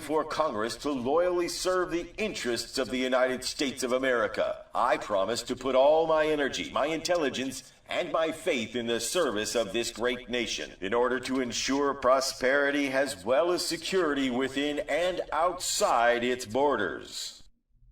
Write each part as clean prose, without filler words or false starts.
before Congress to loyally serve the interests of the United States of America. I promise to put all my energy, my intelligence, and my faith in the service of this great nation in order to ensure prosperity as well as security within and outside its borders.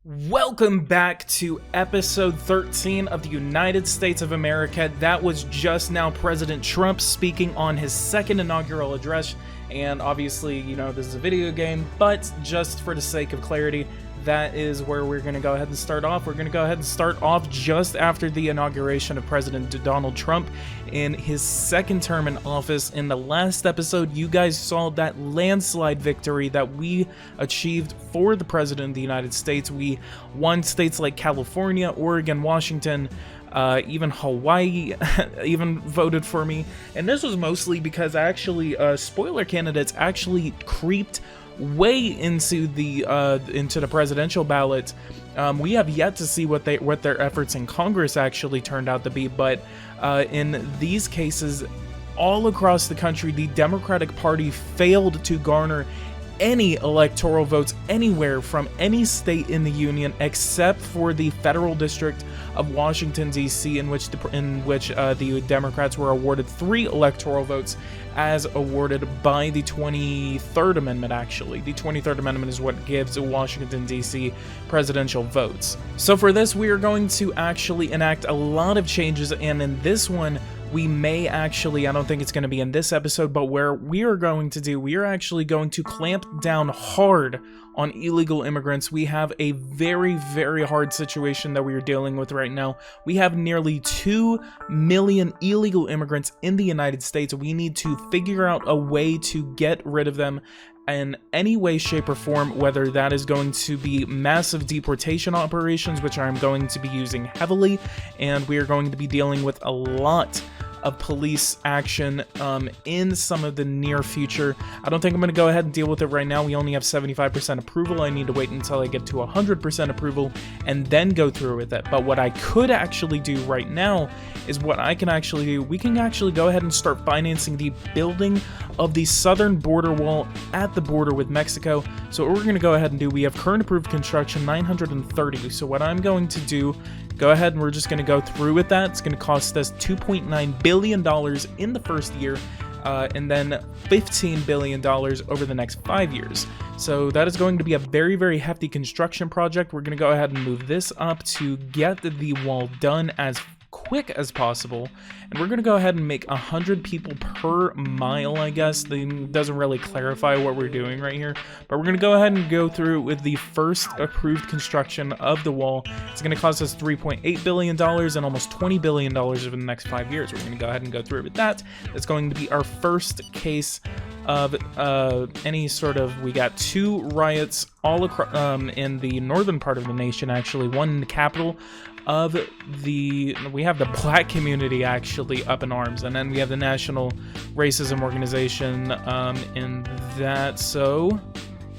Welcome back to episode 13 of the United States of America. That was just now President Trump speaking on his second inaugural address. And obviously, you know, this is a video game, but just for the sake of clarity, that is where we're going to go ahead and start off. We're going to go ahead and start off just after the inauguration of President Donald Trump in his second term in office. In the last episode, you guys saw that landslide victory that we achieved for the President of the United States. We won states like California, Oregon, Washington, even Hawaii even voted for me. And this was mostly because actually spoiler candidates actually creeped way into the presidential ballot. We have yet to see what their efforts in Congress actually turned out to be, but in these cases all across the country, the Democratic Party failed to garner any electoral votes anywhere from any state in the union except for the federal district of Washington D.C., in which the Democrats were awarded 3 electoral votes as awarded by the 23rd Amendment. Actually, the 23rd Amendment is what gives Washington D.C. presidential votes. So for this, we are going to actually enact a lot of changes, and in this one we may actually, I don't think it's going to be in this episode, but where we are actually going to clamp down hard on illegal immigrants. We have a very, very hard situation that we are dealing with right now. We have nearly 2 million illegal immigrants in the United States. We need to figure out a way to get rid of them in any way, shape, or form, whether that is going to be massive deportation operations, which I'm going to be using heavily, and we are going to be dealing with a lot of police action in some of the near future. I don't think I'm going to go ahead and deal with it right now. We only have 75% approval. I need to wait until I get to 100% approval and then go through with it. But what I could actually do right now is we can actually go ahead and start financing the building of the southern border wall at the border with Mexico. So what we're going to go ahead and do, we have current approved construction 930. So what I'm going to do, go ahead and we're just going to go through with that. It's going to cost us $2.9 billion in the first year, and then $15 billion over the next 5 years. So that is going to be a very, very hefty construction project. We're going to go ahead and move this up to get the wall done as quick as possible, and we're going to go ahead and make 100 people per mile. I guess it doesn't really clarify what we're doing right here, but we're going to go ahead and go through with the first approved construction of the wall. It's going to cost us $3.8 billion and almost $20 billion over the next 5 years. We're going to go ahead and go through with that. It's going to be our first case of any sort of, we got 2 riots all across in the northern part of the nation, actually, one in the capital of we have the black community actually up in arms, and then we have the National Racism Organization in that. So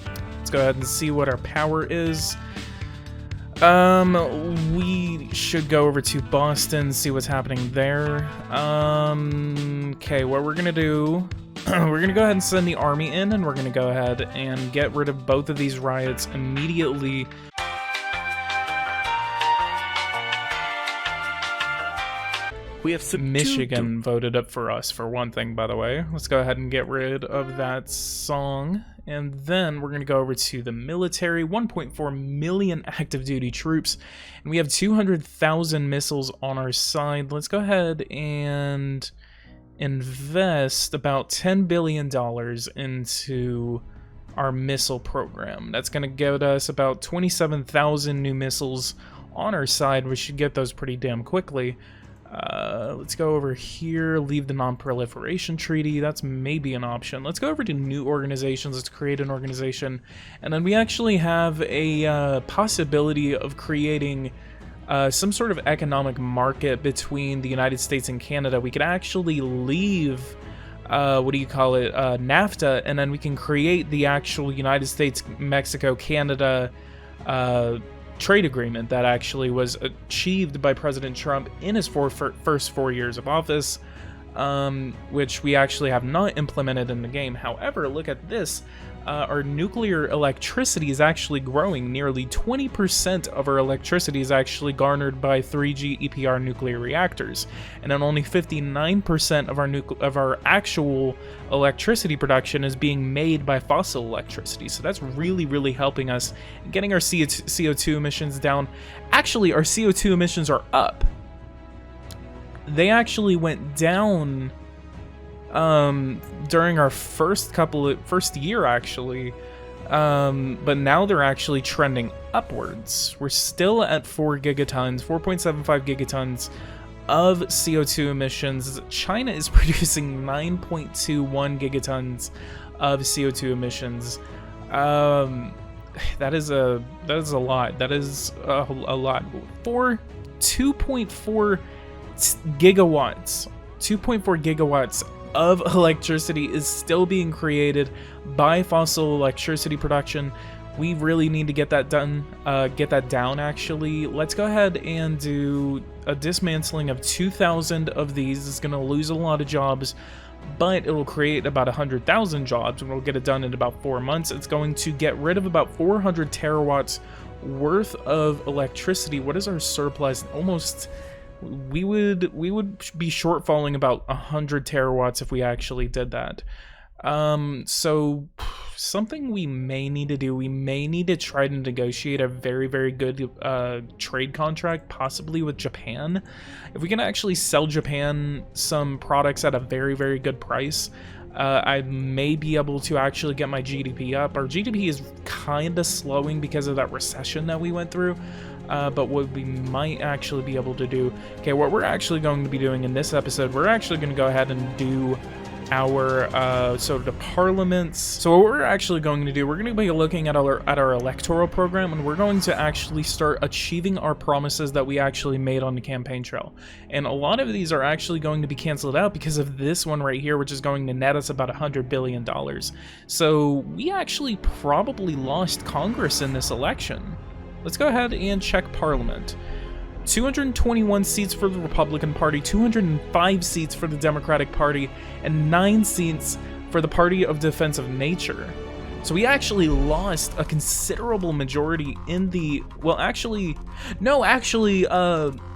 let's go ahead and see what our power is. We should go over to Boston, see what's happening there. Okay, what we're gonna do, we're gonna go ahead and send the army in, and we're gonna go ahead and get rid of both of these riots immediately. We have Michigan voted up for us, for one thing, by the way. Let's go ahead and get rid of that song. And then we're going to go over to the military. 1.4 million active duty troops. And we have 200,000 missiles on our side. Let's go ahead and invest about $10 billion into our missile program. That's going to get us about 27,000 new missiles on our side. We should get those pretty damn quickly. Let's go over here, leave the non-proliferation treaty. That's maybe an option. Let's go over to new organizations. Let's create an organization. And then we actually have a possibility of creating some sort of economic market between the United States and Canada. We could actually leave, NAFTA, and then we can create the actual United States, Mexico, Canada trade agreement that actually was achieved by President Trump in his first 4 years of office, which we actually have not implemented in the game. However, look at this. our nuclear electricity is actually growing. Nearly 20% of our electricity is actually garnered by 3G EPR nuclear reactors, and then only 59% of our actual electricity production is being made by fossil electricity. So that's really, really helping us getting our CO2 emissions down. Actually, our CO2 emissions are up. They actually went down during our first year actually, but now they're actually trending upwards. We're still at 4.75 gigatons of CO2 emissions. China is producing 9.21 gigatons of CO2 emissions. That is a lot. That is a lot. For 2.4 gigawatts of electricity is still being created by fossil electricity production. We really need to get that done, get that down actually. Let's go ahead and do a dismantling of 2,000 of these. It's going to lose a lot of jobs, but it will create about 100,000 jobs, and we'll get it done in about 4 months. It's going to get rid of about 400 terawatts worth of electricity. What is our surplus? Almost... We would be shortfalling about 100 terawatts if we actually did that. So something we may need to do, we may need to try to negotiate a very, very good trade contract, possibly with Japan. If we can actually sell Japan some products at a very, very good price, I may be able to actually get my GDP up. Our GDP is kind of slowing because of that recession that we went through. But what we might actually be able to do... Okay, what we're actually going to be doing in this episode, we're actually going to go ahead and do our sort of parliaments. So what we're actually going to do, we're going to be looking at our electoral program, and we're going to actually start achieving our promises that we actually made on the campaign trail. And a lot of these are actually going to be canceled out because of this one right here, which is going to net us about $100 billion. So we actually probably lost Congress in this election. Let's go ahead and check Parliament. 221 seats for the Republican Party, 205 seats for the Democratic Party, and 9 seats for the Party of Defensive Nature. So we actually lost a considerable majority in the... Well, actually... No, actually,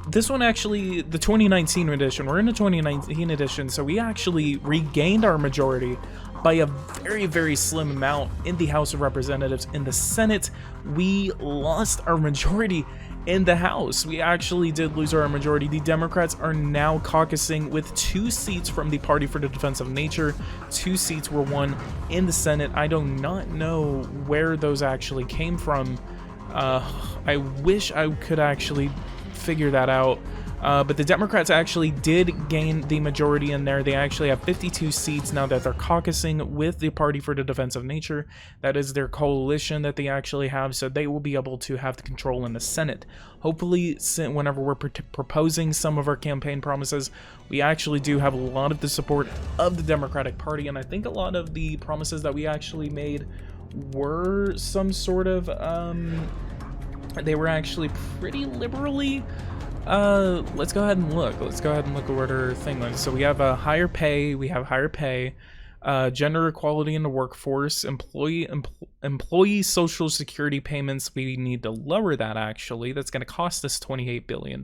this one actually... The 2019 edition. We're in the 2019 edition, so we actually regained our majority by a very, very slim amount in the House of Representatives. In the Senate, we lost our majority in the House. We actually did lose our majority. The Democrats are now caucusing with 2 seats from the Party for the Defense of Nature. 2 seats were won in the Senate. I do not know where those actually came from. I wish I could actually figure that out. But the Democrats actually did gain the majority in there. They actually have 52 seats now that they're caucusing with the Party for the Defense of Nature. That is their coalition that they actually have, so they will be able to have the control in the Senate. Hopefully, whenever we're proposing some of our campaign promises, we actually do have a lot of the support of the Democratic Party, and I think a lot of the promises that we actually made were some sort of, they were actually pretty liberally... let's go ahead and look. Let's go ahead and look at what our thing was. So we have a higher pay. We have higher pay, gender equality in the workforce, employee social security payments. We need to lower that actually. That's going to cost us $28 billion.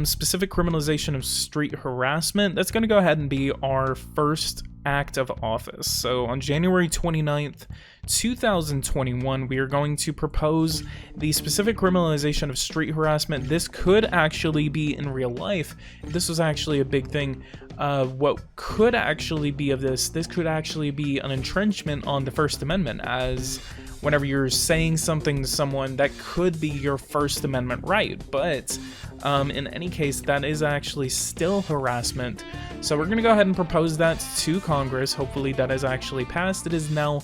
Specific criminalization of street harassment. That's going to go ahead and be our first act of office. So on January 29th, 2021, we are going to propose the specific criminalization of street harassment. This could actually be in real life. This was actually a big thing. What could actually be of this could actually be an entrenchment on the First Amendment, as whenever you're saying something to someone, that could be your First Amendment right. But in any case, that is actually still harassment. So we're going to go ahead and propose that to Congress. Hopefully that is actually passed. It is now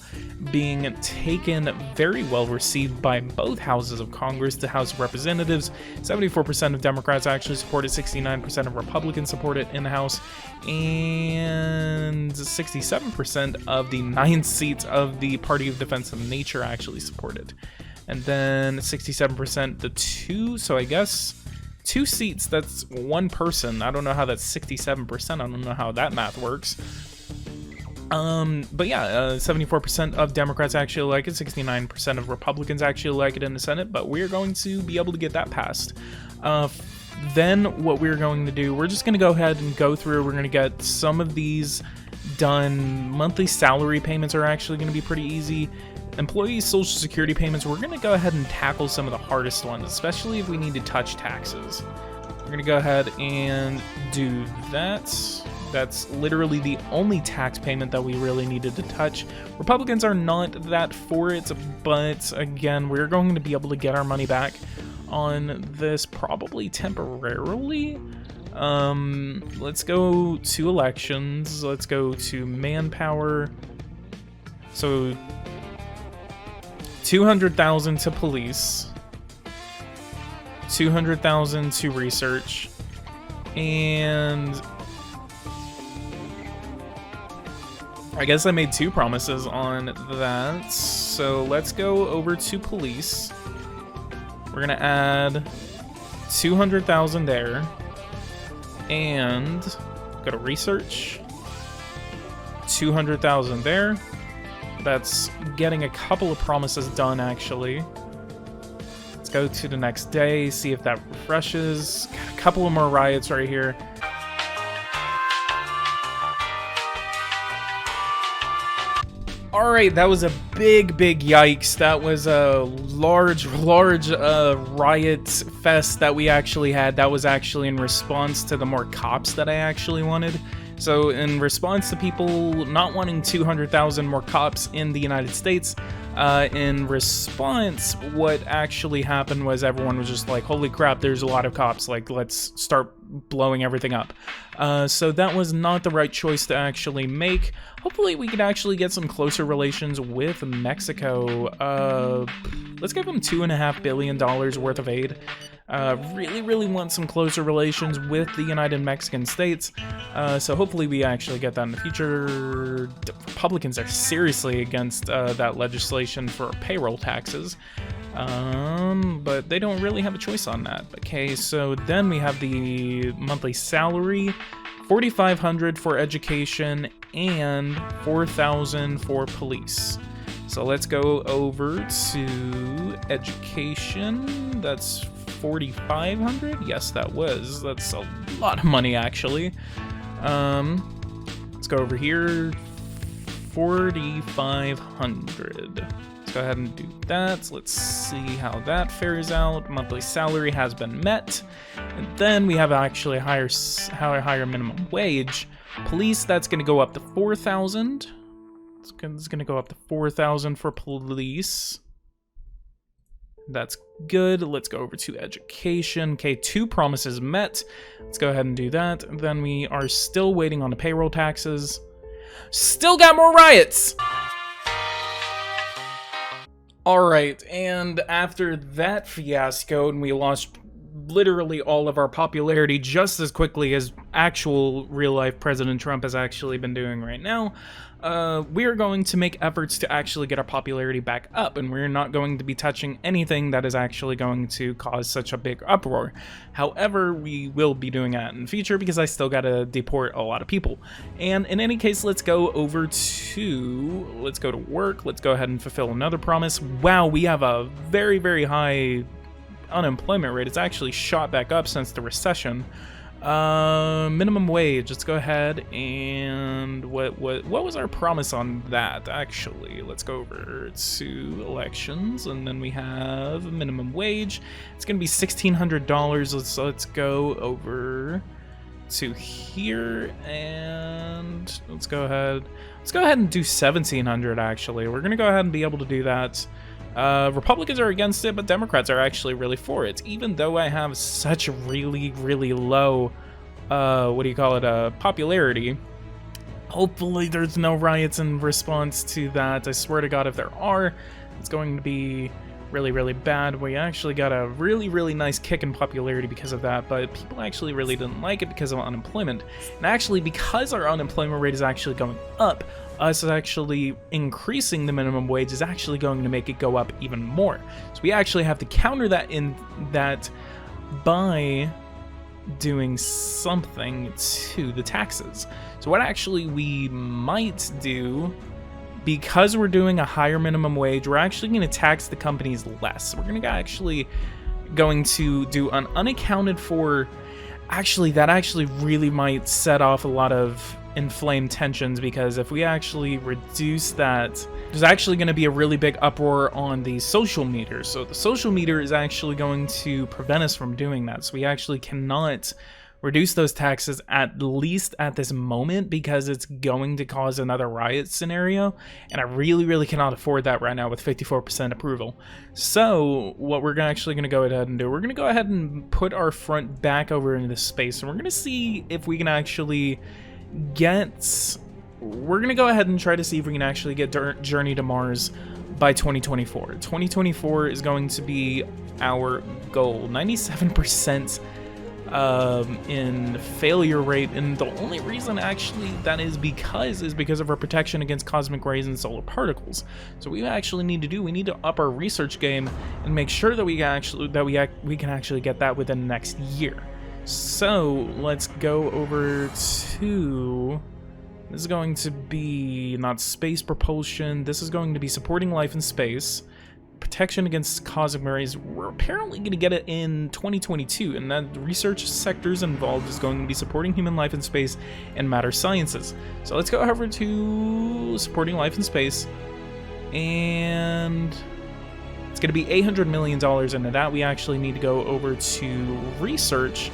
being taken very well received by both houses of Congress. The House of Representatives, 74% of Democrats actually support it, 69% of Republicans support it in the House, and 67% of the 9 seats of the Party of Defense of Nature actually support it. And then 67% the 2, so I guess 2 seats, that's 1 person. I don't know how that's 67%. I don't know how that math works. But yeah, 74% of Democrats actually like it, 69% of Republicans actually like it in the Senate, but we're going to be able to get that passed. Then what we're going to do, we're just going to go ahead and go through, we're going to get some of these done. Monthly salary payments are actually going to be pretty easy. Employee social security payments, we're going to go ahead and tackle some of the hardest ones, especially if we need to touch taxes. We're going to go ahead and do that. That's literally the only tax payment that we really needed to touch. Republicans are not that for it, but again, we're going to be able to get our money back on this probably temporarily. Let's go to elections. Let's go to manpower. So 200,000 to police, 200,000 to research, and I guess I made 2 promises on that. So let's go over to police. We're gonna add 200,000 there, and go to research, 200,000 there. That's getting a couple of promises done, actually. Let's go to the next day, see if that refreshes. Got a couple of more riots right here. Alright, that was a big yikes. That was a large riot fest that we actually had. That was actually in response to the more cops that I actually wanted. So in response to people not wanting 200,000 more cops in the United States, in response, what actually happened was everyone was just like, holy crap, there's a lot of cops, like, let's start blowing everything up. So that was not the right choice to actually make. Hopefully we could actually get some closer relations with Mexico. Let's give them $2.5 billion worth of aid. Really want some closer relations with the United Mexican States. So hopefully we actually get that in the future. The Republicans are seriously against that legislation for payroll taxes. But they don't really have a choice on that. Okay, so then we have the monthly salary, $4,500 for education and $4,000 for police. So let's go over to education. That's $4,500. Yes, that's a lot of money, actually. Let's go over here. $4,500. Go ahead and do that. Let's see how that fares out. Monthly salary has been met, and then we have actually a higher minimum wage. Police, that's going to go up to 4,000. It's going to go up to 4,000 for police. That's good. Let's go over to education. Okay, 2 promises met. Let's go ahead and do that. Then we are still waiting on the payroll taxes. Still got more riots. Alright, and after that fiasco, and we lost literally all of our popularity just as quickly as actual real-life President Trump has actually been doing right now, we are going to make efforts to actually get our popularity back up, and we're not going to be touching anything that is actually going to cause such a big uproar. However, we will be doing that in the future because I still gotta deport a lot of people. And in any case, let's go to work. Let's go ahead and fulfill another promise. Wow, we have a very high unemployment rate. It's actually shot back up since the recession. Minimum wage. Let's go ahead and what was our promise on that? Actually, let's go over to elections, and then we have minimum wage. It's gonna be $1,600. Let's go over to here, and let's go ahead and do $1,700. Actually, we're gonna go ahead and be able to do that. Republicans are against it, but Democrats are actually really for it. Even though I have such really low, popularity, hopefully there's no riots in response to that. I swear to God, if there are, it's going to be really bad. We actually got a really nice kick in popularity because of that, but people actually really didn't like it because of unemployment. And actually, because our unemployment rate is actually going up, us actually increasing the minimum wage is actually going to make it go up even more. So we actually have to counter that by doing something to the taxes. So what actually we might do, because we're doing a higher minimum wage, we're actually going to tax the companies less. We're going to do an unaccounted for. Actually, that actually really might set off a lot of inflamed tensions, because if we actually reduce that, there's actually going to be a really big uproar on the social meter. So the social meter is actually going to prevent us from doing that. So we actually cannot reduce those taxes, at least at this moment, because it's going to cause another riot scenario, and I really cannot afford that right now with 54% approval. So what we're actually going to go ahead and do, we're going to go ahead and put our front back over into space, and we're going to see if we can actually get, we're going to go ahead and try to see if we can actually get Journey to Mars by 2024. 2024 is going to be our goal. 97% in failure rate, and the only reason actually that is because of our protection against cosmic rays and solar particles. So we actually need to up our research game and make sure that we can actually get that within the next year. So let's go over to, this is going to be not space propulsion, this is going to be supporting life in space. Protection against cosmic rays, we're apparently going to get it in 2022, and that research sectors involved is going to be supporting human life in space and matter sciences. So let's go over to supporting life in space, and it's going to be $800 million into that. We actually need to go over to research,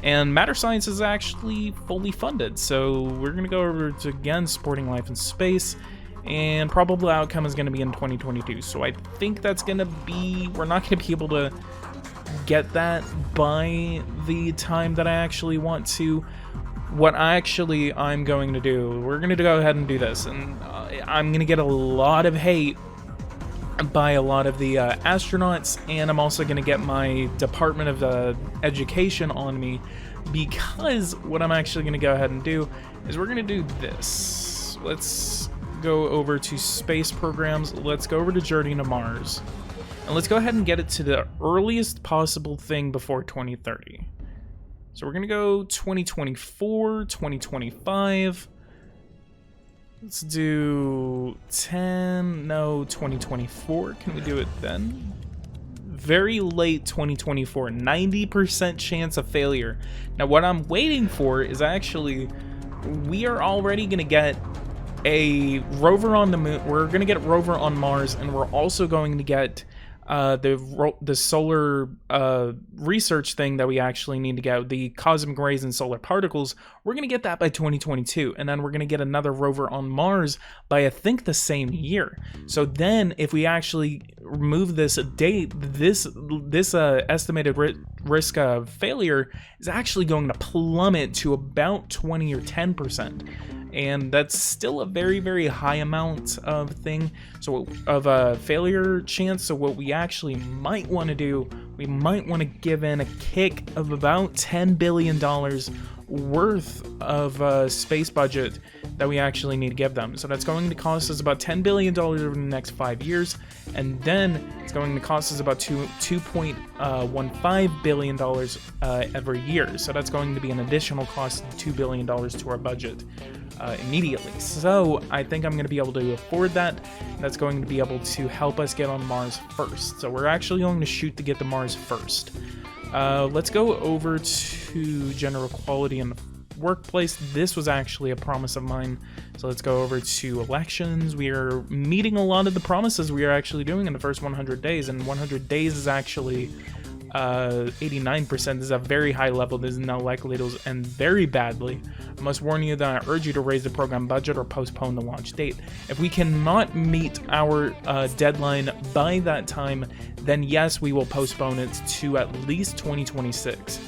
and matter science is actually fully funded. So we're going to go over to, again, supporting life in space, and probable outcome is going to be in 2022. So I think that's going to be, we're not going to be able to get that by the time that I actually want to. What I'm going to do, we're going to go ahead and do this, and I'm going to get a lot of hate by a lot of the astronauts, and I'm also going to get my Department of Education on me, because what I'm actually going to go ahead and do is we're going to do this. Let's go over to space programs, let's go over to Journey to Mars, and let's go ahead and get it to the earliest possible thing before 2030. So we're gonna go 2024, 2025, let's do 2024, can we do it then? Very late 2024, 90% chance of failure. Now what I'm waiting for is actually, we are already gonna get a rover on the moon, we're going to get a rover on Mars, and we're also going to get the solar research thing that we actually need to get, the cosmic rays and solar particles. We're going to get that by 2022, and then we're going to get another rover on Mars by, I think, the same year. So then if we actually remove this date, this estimated risk of failure is actually going to plummet to about 20 or 10%. And that's still a very high amount of failure chance. So what we actually might want to do, we might want to give in a kick of about $10 billion worth of space budget that we actually need to give them. So that's going to cost us about $10 billion over the next 5 years, and then it's going to cost us about $2.15 billion every year. So that's going to be an additional cost of $2 billion to our budget immediately. So I think I'm going to be able to afford that. That's going to be able to help us get on Mars first. So we're actually going to shoot to get to Mars first. Let's go over to general quality in the workplace. This was actually a promise of mine. So let's go over to elections. We are meeting a lot of the promises we are actually doing in the first 100 days, and 100 days is actually 89%. This is a very high level. This is now likely to end very badly. I must warn you that I urge you to raise the program budget or postpone the launch date. If we cannot meet our deadline by that time, then yes, we will postpone it to at least 2026.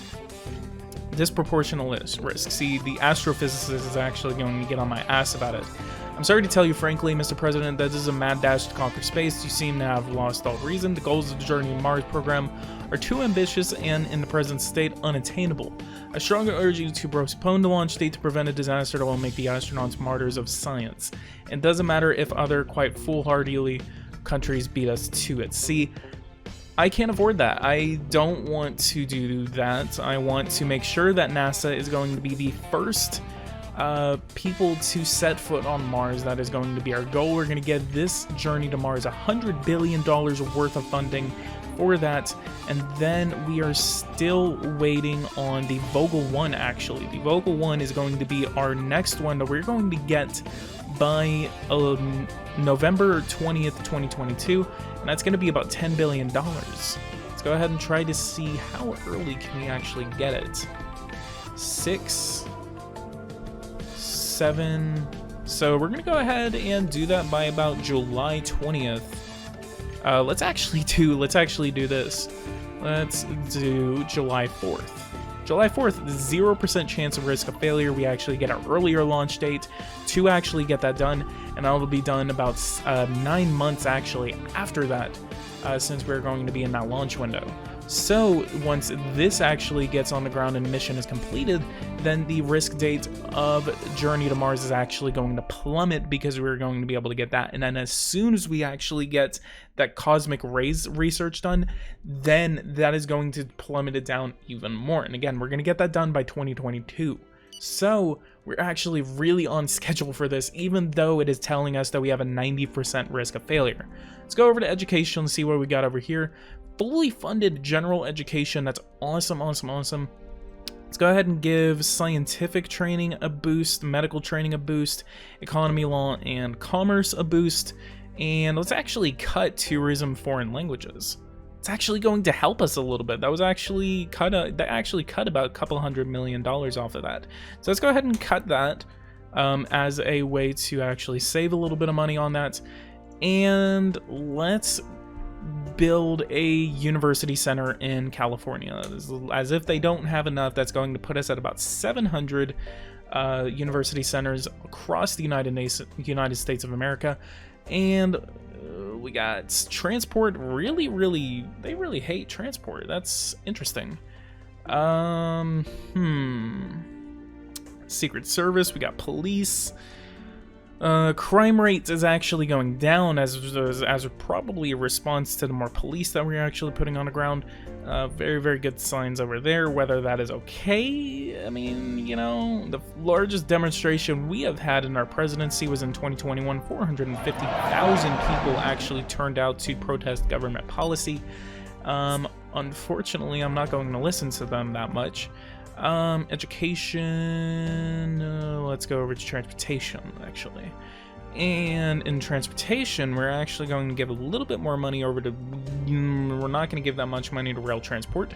Disproportional risk. See, the astrophysicist is actually going to get on my ass about it. I'm sorry to tell you frankly, Mr. President, that this is a mad dash to conquer space. You seem to have lost all reason. The goals of the Journey to Mars program are too ambitious and, in the present state, unattainable. I strongly urge you to postpone the launch date to prevent a disaster that will make the astronauts martyrs of science. It doesn't matter if other, quite foolhardily, countries beat us to it. See, I can't afford that. I don't want to do that. I want to make sure that NASA is going to be the first people to set foot on Mars. That is going to be our goal. We're going to get this journey to Mars $100 billion worth of funding for that, and then we are still waiting on the Vogel 1. Actually, the Vogel 1 is going to be our next one that we're going to get by November 20th, 2022, and that's going to be about $10 billion. Let's go ahead and try to see how early can we actually get it. 6, 7, so we're gonna go ahead and do that by about July 20th. Let's actually do this. Let's do July 4th. July 4th, 0% chance of risk of failure. We actually get our earlier launch date to actually get that done, and that will be done about 9 months actually after that, since we're going to be in that launch window. So once this actually gets on the ground and mission is completed, then the risk date of Journey to Mars is actually going to plummet, because we're going to be able to get that. And then as soon as we actually get that cosmic rays research done, then that is going to plummet it down even more. And again, we're going to get that done by 2022. So we're actually really on schedule for this, even though it is telling us that we have a 90% risk of failure. Let's go over to education and see what we got over here. Fully funded general education. That's awesome, awesome, awesome. Let's go ahead and give scientific training a boost, medical training a boost, economy, law, and commerce a boost, and let's actually cut tourism, foreign languages. It's actually going to help us a little bit. That was actually cut. That actually cut about a couple $100 million off of that. So let's go ahead and cut that as a way to actually save a little bit of money on that, and let's build a university center in California. As if they don't have enough, that's going to put us at about 700 university centers across the United States of America. And we got transport. They really hate transport. That's interesting. Secret Service, we got police. Crime rates is actually going down as probably a response to the more police that we're actually putting on the ground. Very, very good signs over there. Whether that is okay, I mean, you know, the largest demonstration we have had in our presidency was in 2021. 450,000 people actually turned out to protest government policy. Unfortunately, I'm not going to listen to them that much. Education, let's go over to transportation actually. And in transportation, we're actually going to give a little bit more money over to, we're not going to give that much money to rail transport.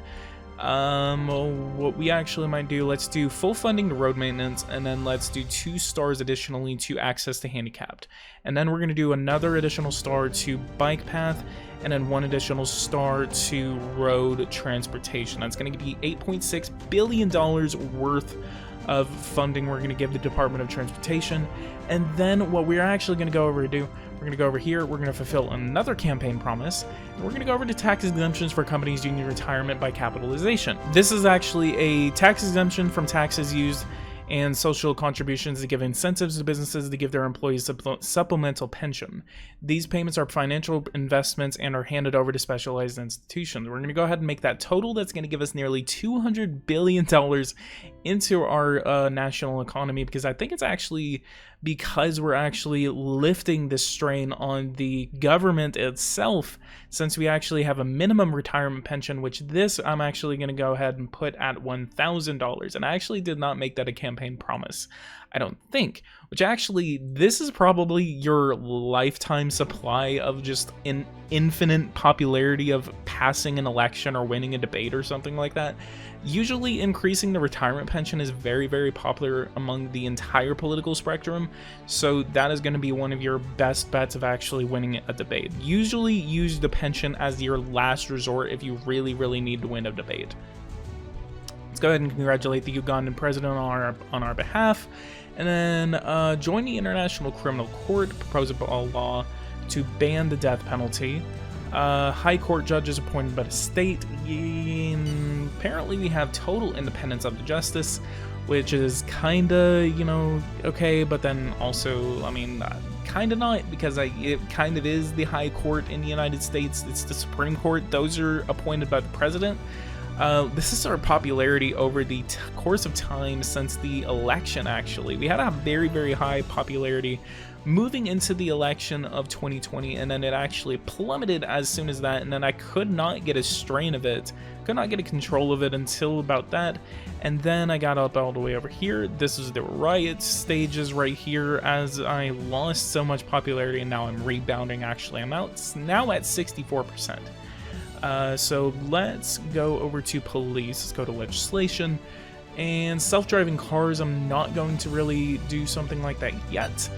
What we actually might do, let's do full funding to road maintenance, and then let's do 2 stars additionally to access to handicapped. And then we're going to do another additional star to bike path, and then 1 additional star to road transportation. That's going to be $8.6 billion worth of funding we're going to give the Department of Transportation. And then what we're actually going to go over to do, we're going to go over here, we're going to fulfill another campaign promise, and we're going to go over to tax exemptions for companies doing retirement by capitalization. This is actually a tax exemption from taxes used and social contributions to give incentives to businesses to give their employees supplemental pension. These payments are financial investments and are handed over to specialized institutions. We're going to go ahead and make that total. That's going to give us nearly $200 billion into our national economy, because I think it's actually because we're actually lifting the strain on the government itself, since we actually have a minimum retirement pension, which this I'm actually going to go ahead and put at $1,000. And I actually did not make that a campaign promise, I don't think, which actually this is probably your lifetime supply of just an infinite popularity of passing an election or winning a debate or something like that. Usually increasing the retirement pension is very, very popular among the entire political spectrum, so that is going to be one of your best bets of actually winning a debate. Usually use the pension as your last resort if you really, really need to win a debate. Let's go ahead and congratulate the Ugandan president on our behalf, and then join the International Criminal Court, propose a law to ban the death penalty. High court judges appointed by the state. Apparently we have total independence of the justice, which is kinda, you know, okay, but then also, I mean, kind of not, because it kind of is the high court in the United States. It's the Supreme Court. Those are appointed by the president. This is our popularity over the course of time since the election, actually. We had a very, very high popularity moving into the election of 2020, and then it actually plummeted as soon as that, and then I could not get a strain of it, could not get a control of it until about that, and then I got up all the way over here. This is the riot stages right here as I lost so much popularity, and now I'm rebounding. Actually, I'm now at 64%. So let's go over to police. Let's go to legislation. And self-driving cars, I'm not going to really do something like that yet.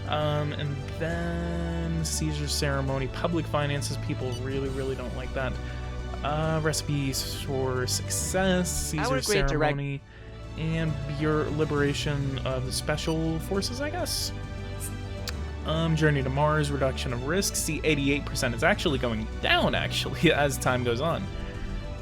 And then Caesar ceremony, public finances, people really, really don't like that. Recipes for success, Caesar ceremony, and your liberation of the special forces, I guess. Journey to Mars, reduction of risk. See, 88% is actually going down, actually, as time goes on.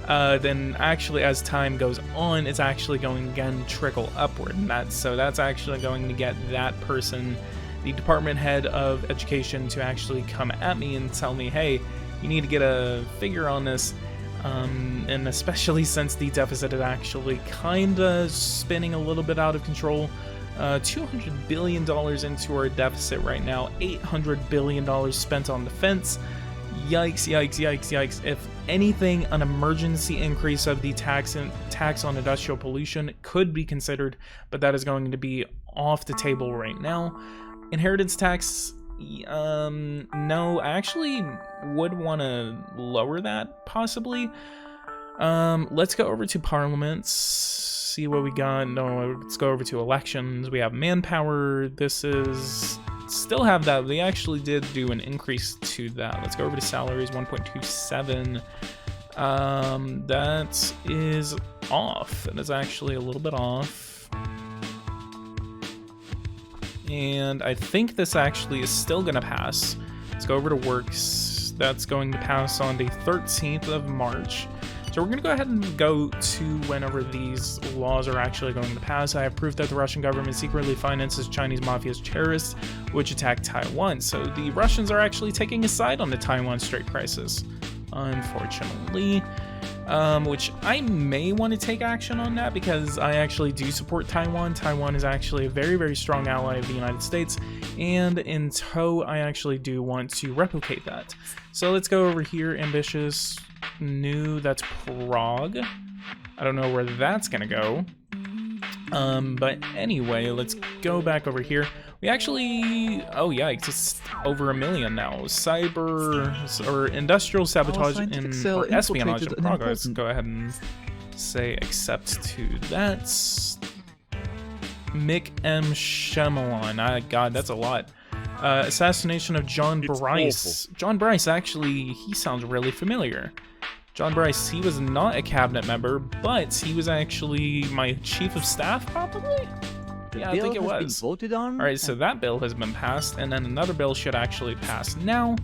Then actually, as time goes on, it's actually going to again trickle upward, and that's actually going to get that person, the department head of education, to actually come at me and tell me, hey, you need to get a figure on this. And especially since the deficit is actually kind of spinning a little bit out of control. $200 billion into our deficit right now, $800 billion spent on defense. Yikes, yikes, yikes, yikes. If anything, an emergency increase of the tax on industrial pollution could be considered, but that is going to be off the table right now. Inheritance tax, no, I actually would want to lower that, possibly. Let's go over to parliaments, see what we got. No, let's go over to elections. We have manpower. This is still have that. They actually did do an increase to that. Let's go over to salaries, 1.27. That is off. That is actually a little bit off. And I think this actually is still going to pass. Let's go over to works. That's going to pass on the 13th of March. So we're going to go ahead and go to whenever these laws are actually going to pass. I have proof that the Russian government secretly finances Chinese mafia's terrorists, which attacked Taiwan. So the Russians are actually taking a side on the Taiwan Strait crisis, unfortunately. Which I may want to take action on that, because I actually do support Taiwan. Taiwan is actually a very, very strong ally of the United States, and in tow, I actually do want to replicate that. So let's go over here, ambitious, new, that's Prague. I don't know where that's gonna go. But anyway, let's go back over here. We actually, oh yikes, it's over 1 million now. Cyber, or industrial sabotage or espionage in Prague. Let's go ahead and say accept to that. Mick M. Shyamalan, God, that's a lot. Assassination of John Bryce. Awful. John Bryce, actually, he sounds really familiar. John Bryce, he was not a cabinet member, but he was actually my chief of staff, probably? Yeah, I think it was. Voted on? Alright, so that bill has been passed, and then another bill should actually pass now.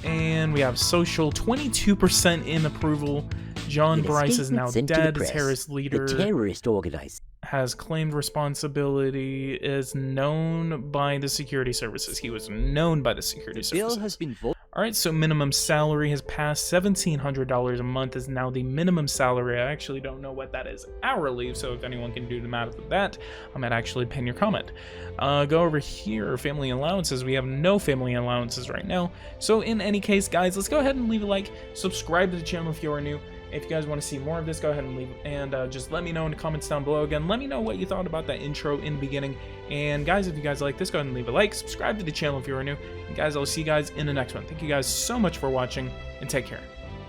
And we have social, 22% in approval. John Bryce is now dead. Terrorist leader. The terrorist organizer has claimed responsibility, is known by the security services. He was known by the security services. bill has been voted. Alright, so minimum salary has passed. $1,700 a month is now the minimum salary. I actually don't know what that is hourly, so if anyone can do the math of that, I might actually pin your comment. Go over here, family allowances. We have no family allowances right now. So in any case, guys, let's go ahead and leave a like. Subscribe to the channel if you are new. If you guys want to see more of this, go ahead and leave, and just let me know in the comments down below. Again, let me know what you thought about that intro in the beginning. And guys, if you guys like this, go ahead and leave a like, subscribe to the channel if you are new. And guys, I'll see you guys in the next one. Thank you guys so much for watching, and take care.